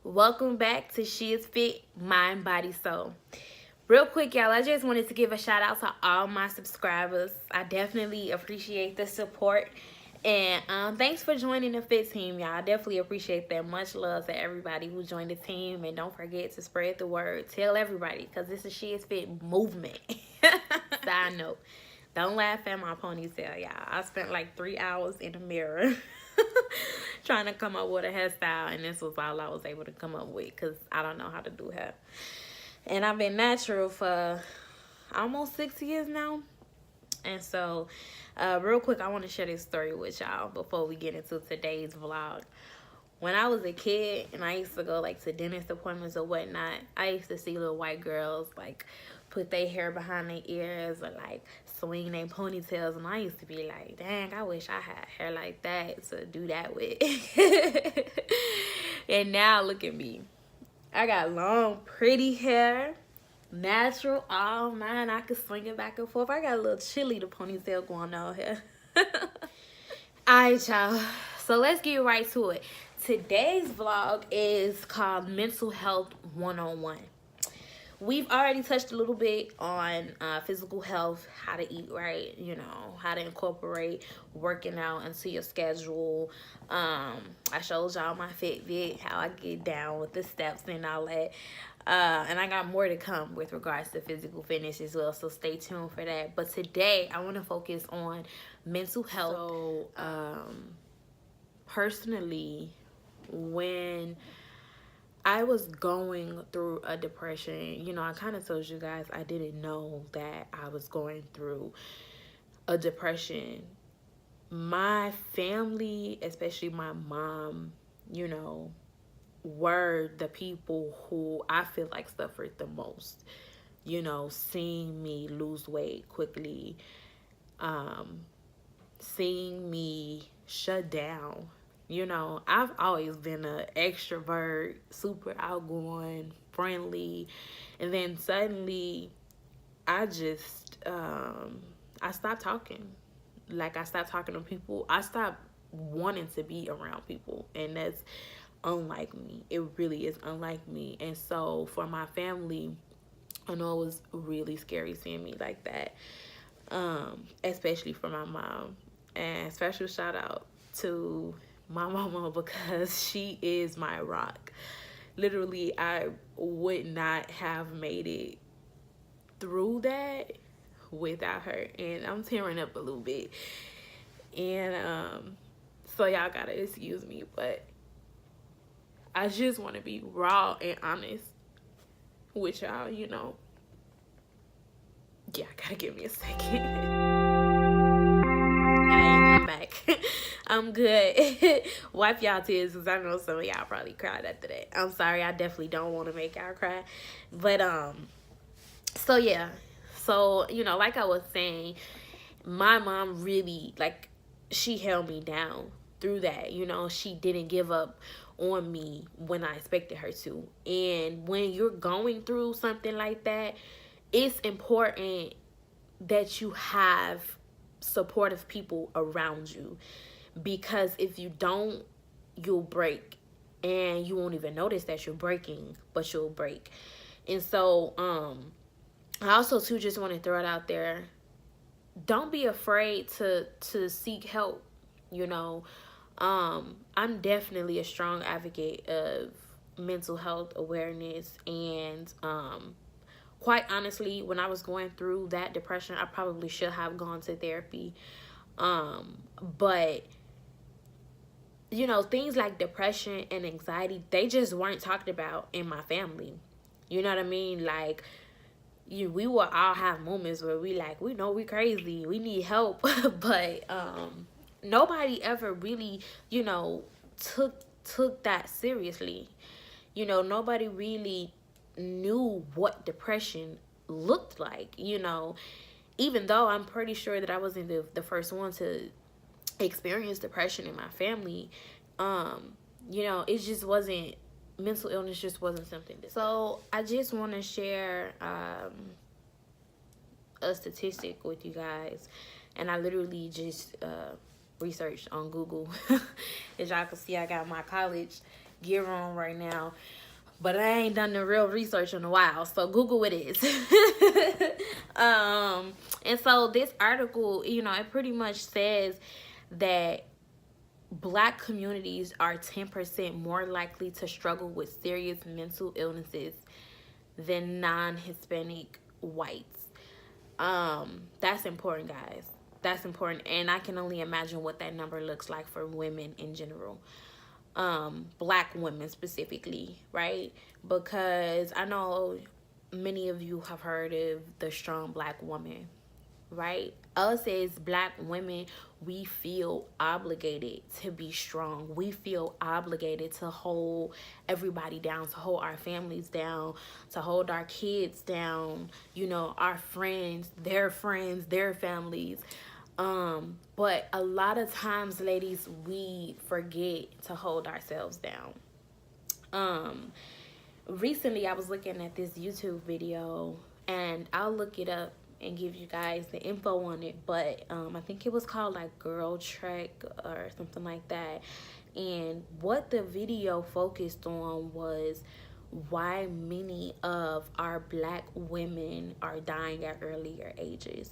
Welcome back to She Is Fit, Mind, Body, Soul. Real quick, y'all, I just wanted to give a shout out to all my subscribers. I definitely appreciate the support. And thanks for joining the Fit team, y'all. I definitely appreciate that. Much love to everybody who joined the team. And don't forget to spread the word. Tell everybody, because this is She Is Fit movement. Side note, don't laugh at my ponytail, y'all. I spent like 3 hours in the mirror trying to come up with a hairstyle, and this was all I was able to come up with because I don't know how to do hair. And I've been natural for almost 6 years now. And so, real quick, I want to share this story with y'all before we get into today's vlog. When I was a kid and I used to go like to dentist appointments or whatnot, I used to see little white girls like put their hair behind their ears or like swing their ponytails, and I used to be like, dang, I wish I had hair like that to do that with. And now look at me. I got long, pretty hair, natural, all mine. I can swing it back and forth. I got a little chilly the ponytail going on here. Alright, y'all. So let's get right to it. Today's vlog is called Mental Health 101. We've already touched a little bit on physical health, how to eat right, you know, how to incorporate working out into your schedule. I showed y'all my Fitbit, how I get down with the steps and all that. And I got more to come with regards to physical fitness as well, so stay tuned for that. But today, I want to focus on mental health. So, personally, when I was going through a depression, you know, I kind of told you guys I didn't know that I was going through a depression. My family, especially my mom, you know, were the people who I feel like suffered the most. You know, seeing me lose weight quickly, seeing me shut down. You know, I've always been an extrovert, super outgoing, friendly. And then suddenly, I just, I stopped talking. Like, I stopped talking to people. I stopped wanting to be around people. And that's unlike me. It really is unlike me. And so, for my family, I know it was really scary seeing me like that. Especially for my mom. And special shout out to my mama, because she is my rock. Literally, I would not have made it through that without her. And I'm tearing up a little bit. And so y'all gotta excuse me, but I just want to be raw and honest with y'all, you know. Yeah, gotta give me a second. I'm back. I'm good. Wipe y'all tears, because I know some of y'all probably cried after that. I'm sorry, I definitely don't want to make y'all cry. But so yeah. So, you know, like I was saying, my mom really, like, she held me down through that. You know, she didn't give up on me when I expected her to. And when you're going through something like that, it's important that you have supportive people around you, because if you don't, you'll break, and you won't even notice that you're breaking, but you'll break. And so I also too just want to throw it out there, don't be afraid to seek help. You know, I'm definitely a strong advocate of mental health awareness, and quite honestly, when I was going through that depression, I probably should have gone to therapy. But, you know, things like depression and anxiety, they just weren't talked about in my family. You know what I mean? Like, we will all have moments where we know we crazy, we need help. But nobody ever really, you know, took that seriously. You know, nobody really knew what depression looked like, you know, even though I'm pretty sure that I wasn't the first one to experience depression in my family. You know, it just wasn't, mental illness just wasn't something so I just want to share a statistic with you guys, and I literally just researched on Google. As y'all can see, I got my college get wrong right now, but I ain't done the real research in a while, so Google it is. And so this article, you know, it pretty much says that Black communities are 10% more likely to struggle with serious mental illnesses than non-Hispanic whites. That's important, guys. That's important, and I can only imagine what that number looks like for women in general. Black women specifically, right? Because I know many of you have heard of the strong Black woman, right? Us as Black women, we feel obligated to be strong. We feel obligated to hold everybody down, to hold our families down, to hold our kids down, you know, our friends, their families. But a lot of times, ladies, we forget to hold ourselves down. Recently I was looking at this YouTube video, and I'll look it up and give you guys the info on it, but I think it was called like Girl Trek or something like that. And what the video focused on was why many of our Black women are dying at earlier ages.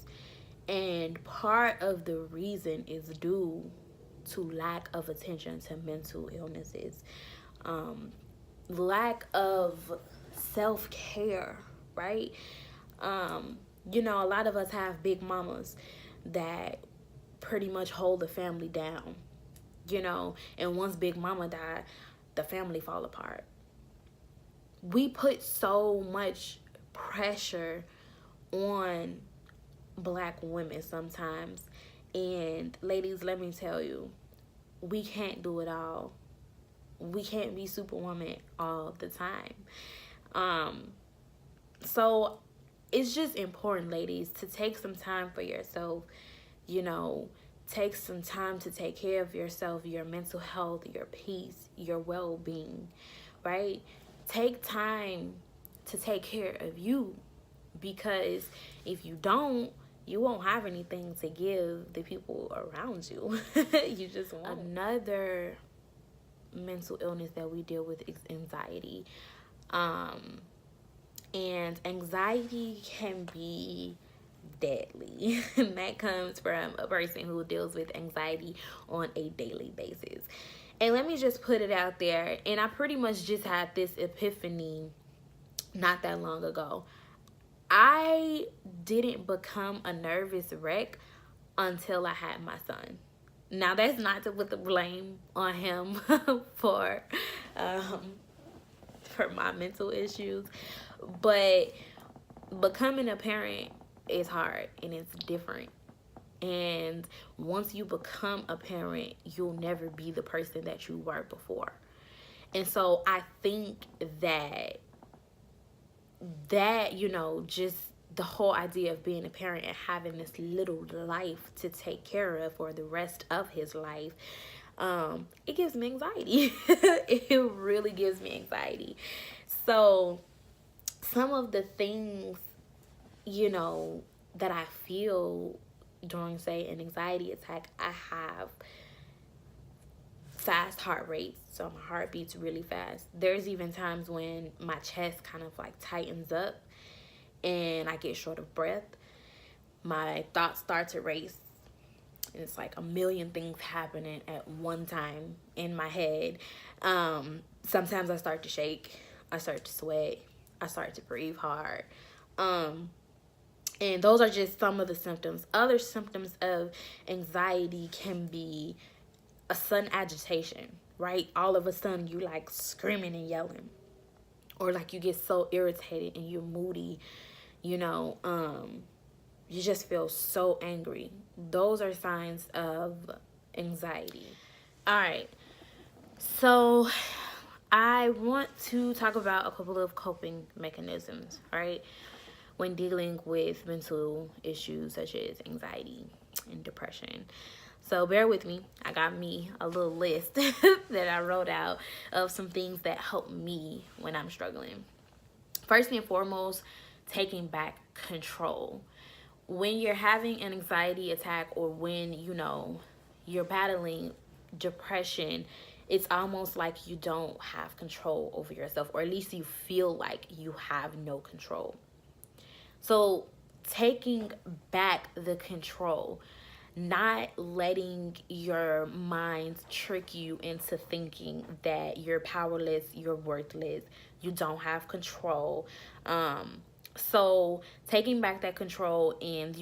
And part of the reason is due to lack of attention to mental illnesses, lack of self-care, right? You know, a lot of us have big mamas that pretty much hold the family down, you know, and once big mama died, the family fall apart. We put so much pressure on Black women sometimes, and ladies, let me tell you, we can't do it all. We can't be Superwoman all the time. So it's just important, ladies, to take some time for yourself. You know, take some time to take care of yourself, your mental health, your peace, your well-being, right? Take time to take care of you, because if you don't, you won't have anything to give the people around you. You just won't. Another mental illness that we deal with is anxiety. And anxiety can be deadly. And that comes from a person who deals with anxiety on a daily basis. And let me just put it out there, and I pretty much just had this epiphany not that long ago. I didn't become a nervous wreck until I had my son. Now, that's not to put the blame on him for my mental issues, but becoming a parent is hard and it's different. And once you become a parent, you'll never be the person that you were before. And so I think that, you know, just the whole idea of being a parent and having this little life to take care of for the rest of his life, it gives me anxiety. It really gives me anxiety. So some of the things, you know, that I feel during, say, an anxiety attack, I have fast heart rates, so my heart beats really fast. There's even times when my chest kind of like tightens up and I get short of breath. My thoughts start to race, and it's like a million things happening at one time in my head. Sometimes I start to shake, I start to sweat, I start to breathe hard. And those are just some of the symptoms. Other symptoms of anxiety can be a sudden agitation, right? All of a sudden you like screaming and yelling, or like you get so irritated and you're moody, you know, you just feel so angry. Those are signs of anxiety. All right, so I want to talk about a couple of coping mechanisms, right, when dealing with mental issues such as anxiety and depression. So bear with me. I got me a little list that I wrote out of some things that help me when I'm struggling. First and foremost, taking back control. When you're having an anxiety attack, or when, you know, you're battling depression, it's almost like you don't have control over yourself, or at least you feel like you have no control. So taking back the control, not letting your mind trick you into thinking that you're powerless, you're worthless, you don't have control. So taking back that control and,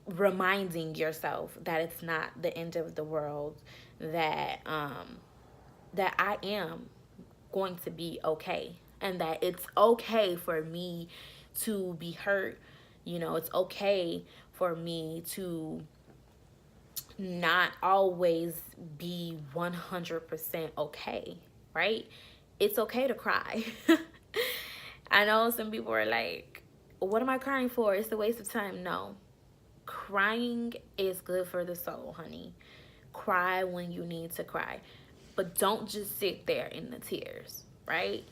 reminding yourself that it's not the end of the world, that that I am going to be okay, and that it's okay for me to be hurt. It's okay for me to not always be 100% okay, right? It's okay to cry. I know some people are like, what am I crying for? It's a waste of time. No. Crying is good for the soul, honey. Cry when you need to cry. But don't just sit there in the tears, right?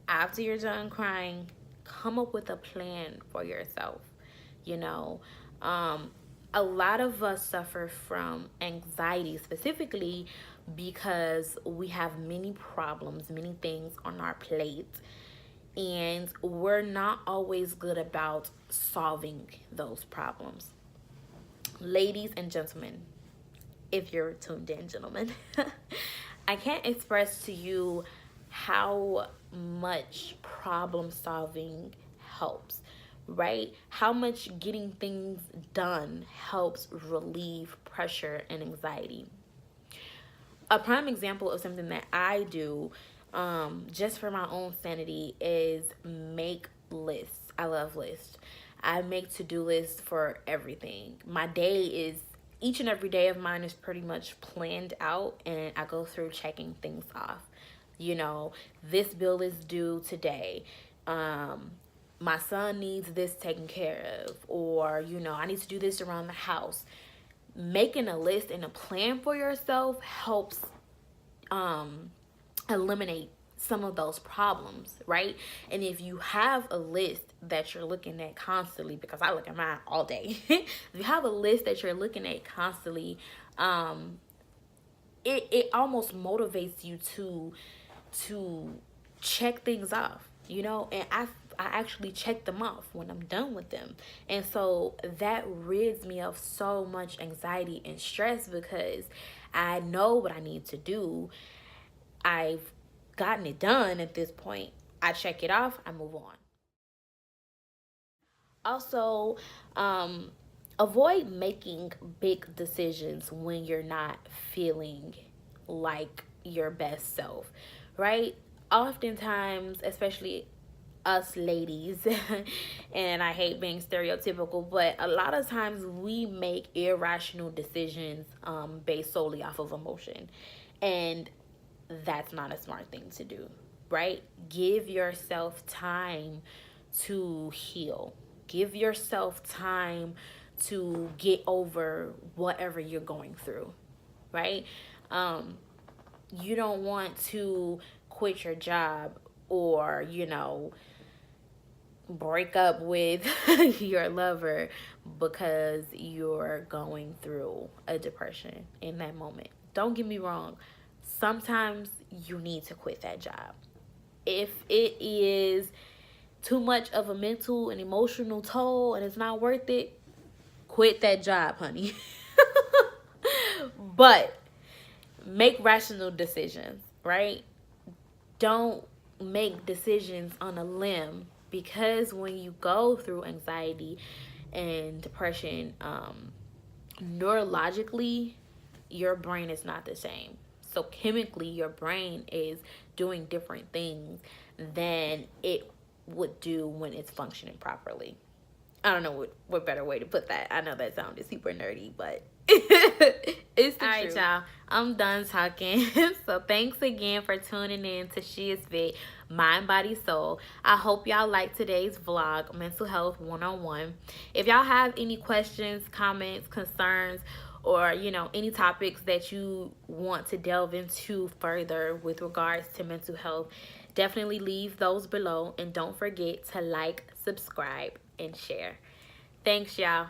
After you're done crying, come up with a plan for yourself. A lot of us suffer from anxiety, specifically because we have many problems, many things on our plate, and we're not always good about solving those problems. Ladies and gentlemen, if you're tuned in, gentlemen, I can't express to you how much problem solving helps, right? How much getting things done helps relieve pressure and anxiety. A prime example of something that I do, just for my own sanity, is make lists. I love lists. I make to-do lists for everything. Each and every day of mine is pretty much planned out, and I go through checking things off. This bill is due today. My son needs this taken care of, or, I need to do this around the house. Making a list and a plan for yourself helps eliminate some of those problems, right? And if you have a list that you're looking at constantly, because I look at mine all day, if you have a list that you're looking at constantly, it almost motivates you to check things off, and I actually check them off when I'm done with them. And so that rids me of so much anxiety and stress, because I know what I need to do. I've gotten it done at this point. I check it off, I move on. Also, avoid making big decisions when you're not feeling like your best self, right? Oftentimes, especially us ladies, and I hate being stereotypical, but a lot of times we make irrational decisions based solely off of emotion, and that's not a smart thing to do, right? Give yourself time to heal. Give yourself time to get over whatever you're going through, right? You don't want to quit your job, or, break up with your lover because you're going through a depression in that moment. Don't get me wrong. Sometimes you need to quit that job. If it is too much of a mental and emotional toll and it's not worth it, quit that job, honey. But make rational decisions, right? Don't make decisions on a limb, because when you go through anxiety and depression, neurologically, your brain is not the same. So chemically, your brain is doing different things than it would do when it's functioning properly. I don't know what better way to put that. I know that sounded super nerdy, but it's the truth. All right, y'all. I'm done talking. So thanks again for tuning in to SheIsFIT, Mind, Body, Soul. I hope y'all liked today's vlog, Mental Health 101. If y'all have any questions, comments, concerns, or, any topics that you want to delve into further with regards to mental health, definitely leave those below. And don't forget to like, subscribe, and share. Thanks, y'all.